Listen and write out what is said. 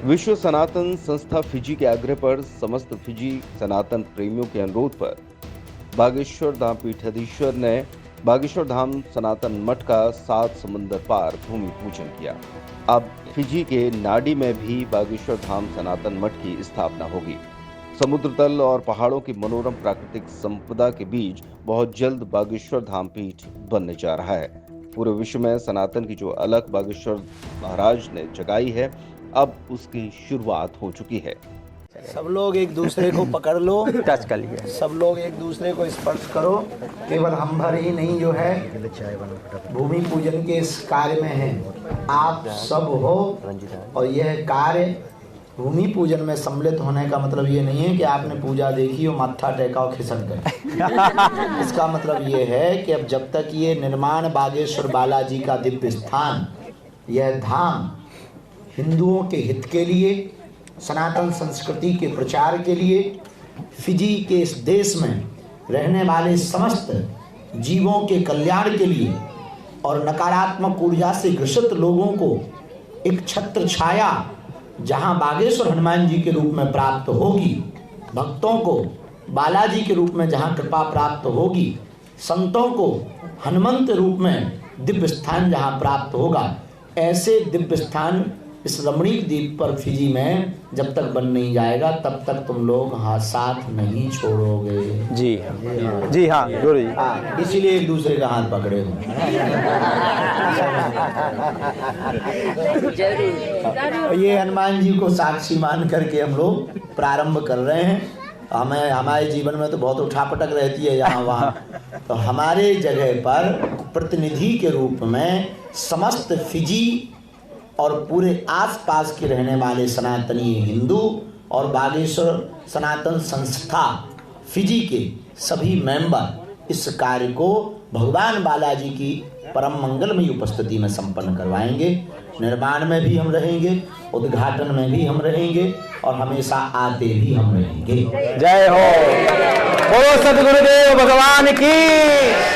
विश्व सनातन संस्था फिजी के आग्रह पर समस्त फिजी सनातन प्रेमियों के अनुरोध पर बागेश्वर धाम पीठाधीश्वर ने बागेश्वर धाम सनातन मठ का 7 समुंदर पार भूमि पूजन किया। अब फिजी के नाडी में भी बागेश्वर धाम सनातन मठ की स्थापना होगी। समुद्र तल और पहाड़ों की मनोरम प्राकृतिक संपदा के बीच बहुत जल्द बागेश्वर धाम पीठ बनने जा रहा है। पूरे विश्व में सनातन की जो अलख बागेश्वर महाराज ने जगाई है, अब उसकी शुरुआत हो चुकी है। सब लोग एक दूसरे को पकड़ लो, टच कर लिया। सब लोग एक दूसरे को स्पर्श करो। केवल हम भर ही नहीं जो है भूमि पूजन के इस कार्य में है, आप सब हो। और यह कार्य भूमि पूजन में सम्मिलित होने का मतलब ये नहीं है कि आपने पूजा देखी और माथा टेका और खिसक गए। इसका मतलब ये है कि अब जब तक ये निर्माण बागेश्वर बालाजी का दिव्य स्थान, यह धाम हिंदुओं के हित के लिए, सनातन संस्कृति के प्रचार के लिए, फिजी के इस देश में रहने वाले समस्त जीवों के कल्याण के लिए और नकारात्मक ऊर्जा से ग्रसित लोगों को एक छत्र छाया जहां बागेश्वर हनुमान जी के रूप में प्राप्त होगी, भक्तों को बालाजी के रूप में जहां कृपा प्राप्त होगी, संतों को हनुमंत रूप में दिव्य स्थान जहां प्राप्त होगा, ऐसे दिव्य स्थान इस रमणीक द्वीप पर फिजी में जब तक बन नहीं जाएगा तब तक तुम लोग साथ नहीं छोड़ोगे। जी हाँ गुरु जी। इसीलिए एक दूसरे का हाथ पकड़े हो। ये हनुमान जी को साक्षी मान करके हम लोग प्रारंभ कर रहे हैं। हमारे जीवन में तो बहुत उठापटक रहती है यहाँ वहाँ, तो हमारे जगह पर प्रतिनिधि के रूप में समस्त फिजी और पूरे आसपास के रहने वाले सनातनी हिंदू और बागेश्वर सनातन संस्था फिजी के सभी मेंबर इस कार्य को भगवान बालाजी की परम मंगलमयी उपस्थिति में संपन्न करवाएंगे। निर्माण में भी हम रहेंगे, उद्घाटन में भी हम रहेंगे और हमेशा आते भी हम रहेंगे। जय हो। बोलो सद्गुरुदेव भगवान की।